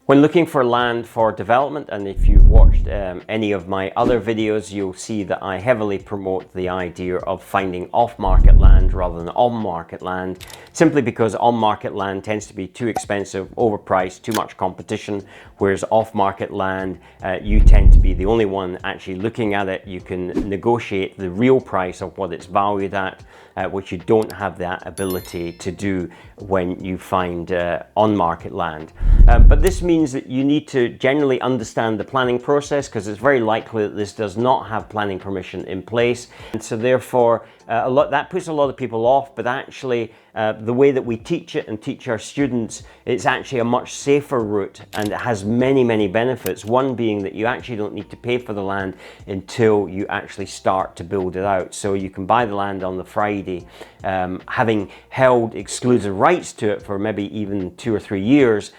When looking for land for development, and if you've watched any of my other videos, you'll see that I heavily promote the idea of finding off-market land rather than on-market land, simply because on-market land tends to be too expensive, overpriced, too much competition, whereas off-market land, you tend to be the only one actually looking at it. You can negotiate the real price of what it's valued at, which you don't have that ability to do when you find on-market land. But this means that you need to generally understand the planning process, because it's very likely that this does not have planning permission in place. And so therefore, that puts a lot of people off, but actually the way that we teach it and teach our students, it's actually a much safer route, and it has many, many benefits. One being that you actually don't need to pay for the land until you actually start to build it out. So you can buy the land on the Friday, having held exclusive rights to it for maybe even 2 or 3 years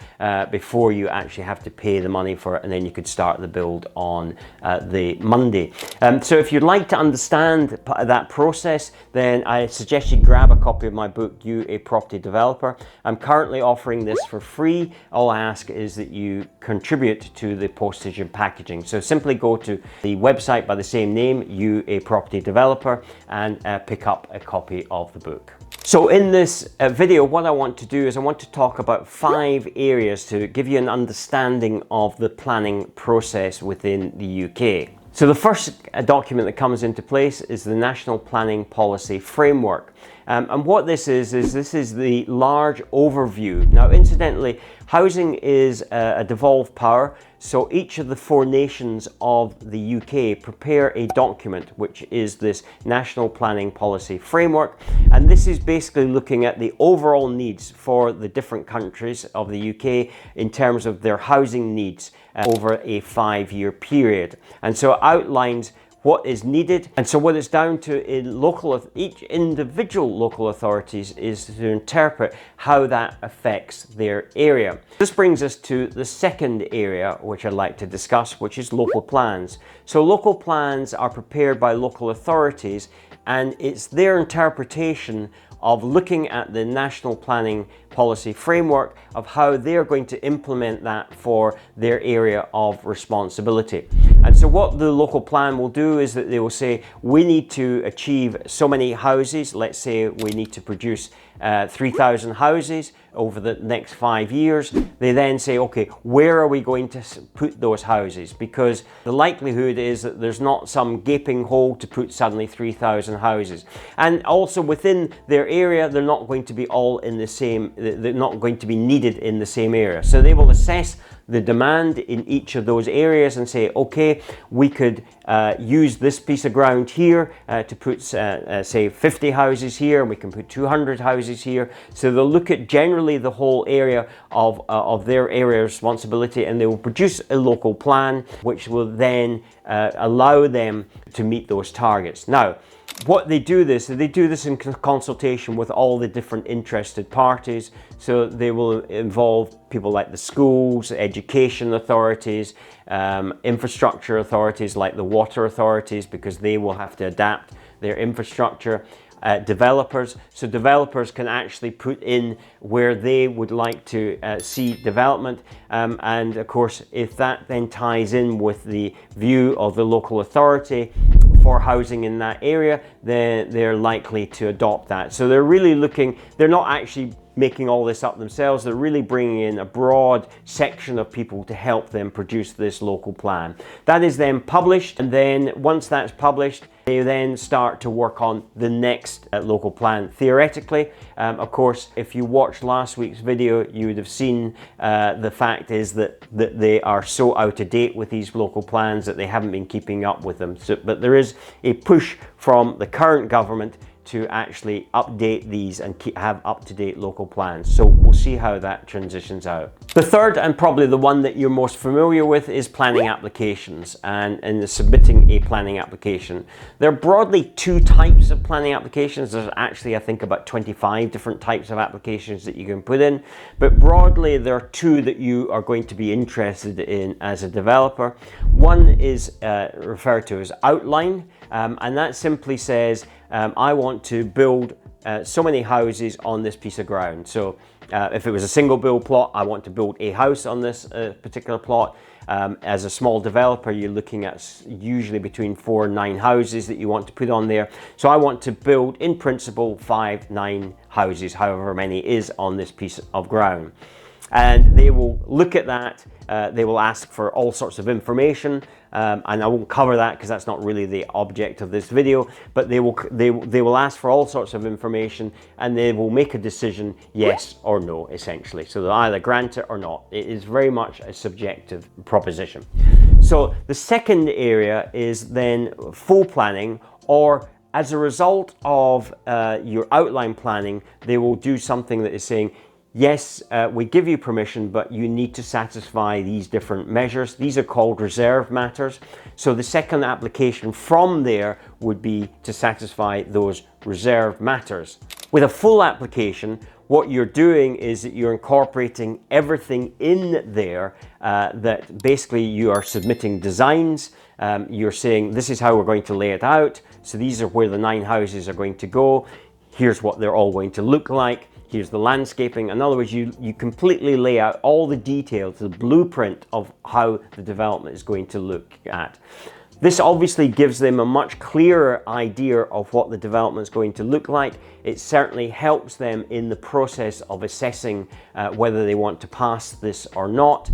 before you actually have to pay the money for it, and then you could start the build on the Monday. So if you'd like to understand that process, then I suggest you grab a copy of my book, You a Property Developer. I'm currently offering this for free. All I ask is that you contribute to the postage and packaging. So simply go to the website by the same name, You a Property Developer, and pick up a copy of the book. So in this video, what I want to do is I want to talk about 5 areas to give you an understanding of the planning process within the UK. So the first document that comes into place is the National Planning Policy Framework. And what this is the large overview. Now, incidentally, housing is a devolved power. So each of the 4 nations of the UK prepare a document, which is this National Planning Policy Framework. And this is basically looking at the overall needs for the different countries of the UK in terms of their housing needs over a 5-year period. And so it outlines what is needed. And so what it's down to in each individual local authorities is to interpret how that affects their area. This brings us to the second area which I'd like to discuss, which is local plans. So local plans are prepared by local authorities, and it's their interpretation of looking at the National Planning Policy Framework of how they're going to implement that for their area of responsibility. And so what the local plan will do is that they will say, we need to achieve so many houses. Let's say we need to produce 3,000 houses over the next 5 years. They then say, okay, where are we going to put those houses? Because the likelihood is that there's not some gaping hole to put suddenly 3,000 houses. And also within their area, they're not going to be all in the same, they're not going to be needed in the same area. So they will assess the demand in each of those areas and say, okay, we could use this piece of ground here to put, say, 50 houses here, and we can put 200 houses here. So they'll look at generally the whole area of their area of responsibility, and they will produce a local plan, which will then allow them to meet those targets. Now, what they do this in consultation with all the different interested parties. So they will involve people like the schools, education authorities, infrastructure authorities like the water authorities, because they will have to adapt their infrastructure. Developers, so developers can actually put in where they would like to see development, and of course if that then ties in with the view of the local authority for housing in that area, then they're likely to adopt that. So they're really looking, they're not actually making all this up themselves, they're really bringing in a broad section of people to help them produce this local plan. That is then published, and then once that's published, they then start to work on the next local plan. Theoretically, of course, if you watched last week's video, you would have seen the fact is that they are so out of date with these local plans that they haven't been keeping up with them. So, but there is a push from the current government to actually update these and have up-to-date local plans. So we'll see how that transitions out. The third, and probably the one that you're most familiar with, is planning applications and submitting a planning application. There are broadly 2 types of planning applications. There's actually, I think, about 25 different types of applications that you can put in, but broadly there are 2 that you are going to be interested in as a developer. One is referred to as outline, and that simply says, I want to build so many houses on this piece of ground. So If it was a single build plot, I want to build a house on this particular plot. As a small developer, you're looking at usually between 4 and 9 houses that you want to put on there. So I want to build, in principle, 5, 9 houses, however many is on this piece of ground. And they will look at that, they will ask for all sorts of information, and I won't cover that because that's not really the object of this video, but they will ask for all sorts of information, and they will make a decision, yes or no, essentially. So they'll either grant it or not. It is very much a subjective proposition. So the second area is then full planning, or as a result of your outline planning, they will do something that is saying, yes, we give you permission, but you need to satisfy these different measures. These are called reserve matters. So the second application from there would be to satisfy those reserve matters. With a full application, what you're doing is that you're incorporating everything in there that basically you are submitting designs. You're saying, this is how we're going to lay it out. So these are where the 9 houses are going to go. Here's what they're all going to look like. Here's the landscaping. In other words, you completely lay out all the details, the blueprint of how the development is going to look at. This obviously gives them a much clearer idea of what the development is going to look like. It certainly helps them in the process of assessing whether they want to pass this or not.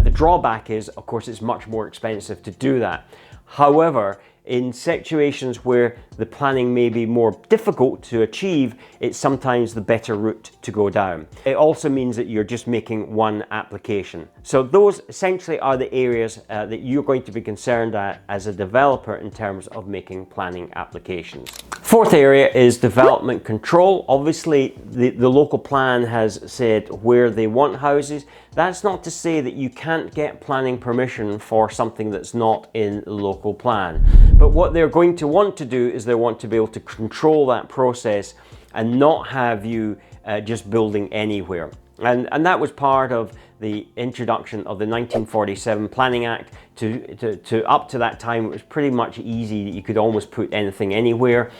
The drawback is, of course, it's much more expensive to do that. However, in situations where the planning may be more difficult to achieve, it's sometimes the better route to go down. It also means that you're just making one application. So those essentially are the areas that you're going to be concerned at as a developer in terms of making planning applications. Fourth area is development control. Obviously, the local plan has said where they want houses. That's not to say that you can't get planning permission for something that's not in the local plan. But what they're going to want to do is they want to be able to control that process and not have you just building anywhere. And that was part of the introduction of the 1947 Planning Act. Up to that time, it was pretty much easy that you could almost put anything anywhere.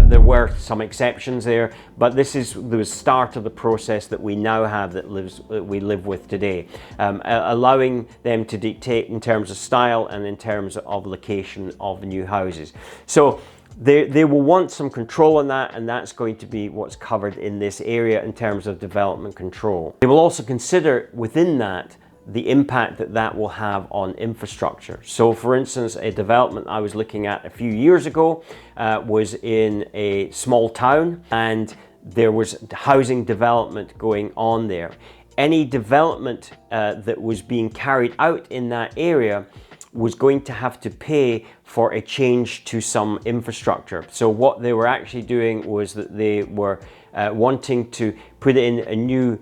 There were some exceptions there, but this is the start of the process that we now have that we live with today, allowing them to dictate in terms of style and in terms of location of new houses. So they will want some control on that, and that's going to be what's covered in this area in terms of development control. They will also consider within that the impact that that will have on infrastructure. So for instance, a development I was looking at a few years ago was in a small town, and there was housing development going on there. Any development that was being carried out in that area was going to have to pay for a change to some infrastructure. So what they were actually doing was that they were wanting to put in a new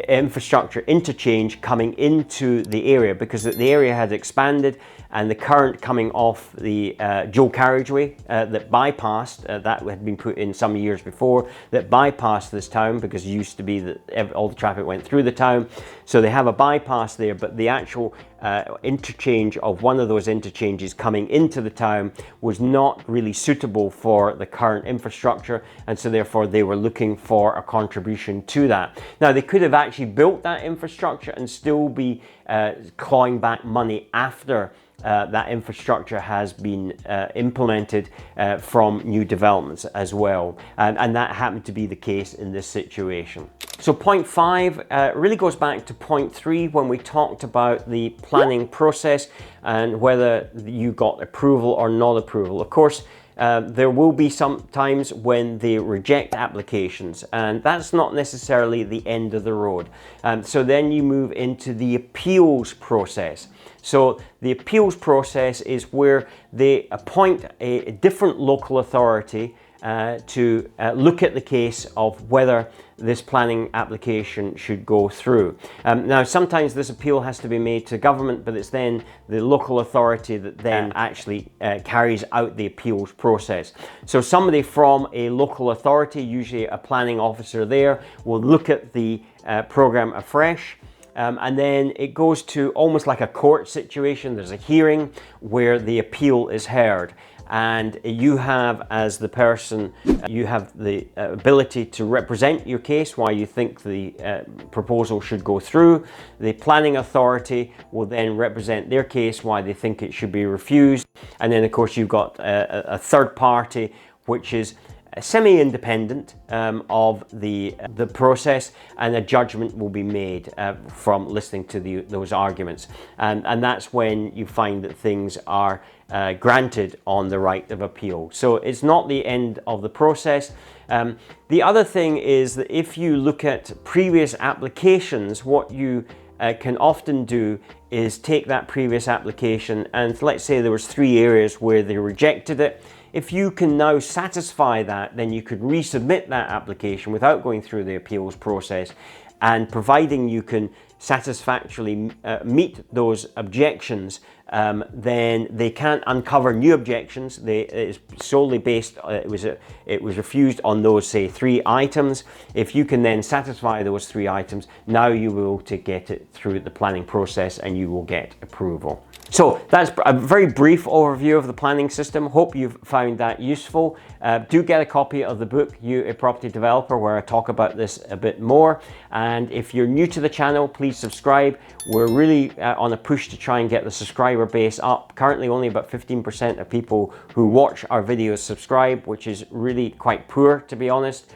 infrastructure interchange coming into the area, because the area had expanded, and the current coming off the dual carriageway that bypassed, that had been put in some years before, that bypassed this town, because it used to be that all the traffic went through the town. So they have a bypass there, but the actual interchange of one of those interchanges coming into the town was not really suitable for the current infrastructure, and so therefore they were looking for a contribution to that. Now, they could have actually built that infrastructure and still be clawing back money after that infrastructure has been implemented from new developments as well, and that happened to be the case in this situation. So point 5 really goes back to point 3 when we talked about the planning process and whether you got approval or not approval. Of course, there will be some times when they reject applications, and that's not necessarily the end of the road. So then you move into the appeals process. So the appeals process is where they appoint a different local authority to look at the case of whether this planning application should go through. Now, sometimes this appeal has to be made to government, but it's then the local authority that then actually carries out the appeals process. So somebody from a local authority, usually a planning officer there, will look at the program afresh. and then it goes to almost like a court situation. There's a hearing where the appeal is heard, and you have, as the person, you have the ability to represent your case, why you think the proposal should go through. The planning authority will then represent their case, why they think it should be refused. And then of course you've got a third party, which is semi-independent of the process, and a judgment will be made from listening to those arguments, and that's when you find that things are granted on the right of appeal. So it's not the end of the process. The other thing is that if you look at previous applications, what you can often do is take that previous application, and let's say there was 3 areas where they rejected it. If you can now satisfy that, then you could resubmit that application without going through the appeals process, and providing you can satisfactorily meet those objections, then they can't uncover new objections. It's solely based, it was refused on those, say, 3 items. If you can then satisfy those 3 items, now you will to get it through the planning process and you will get approval. So that's a very brief overview of the planning system. Hope you've found that useful. Do get a copy of the book, You a Property Developer, where I talk about this a bit more. And if you're new to the channel, please subscribe. We're really on a push to try and get the subscriber base up. Currently only about 15% of people who watch our videos subscribe, which is really quite poor, to be honest.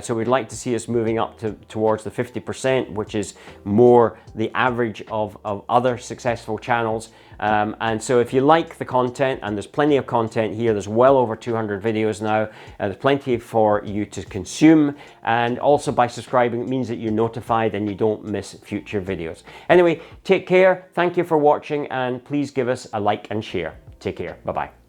So we'd like to see us moving up towards the 50%, which is more the average of other successful channels. And so if you like the content, and there's plenty of content here, there's well over 200 videos now, there's plenty for you to consume, and also by subscribing it means that you're notified and you don't miss future videos. Anyway, take care, thank you for watching, and please give us a like and share. Take care, bye-bye.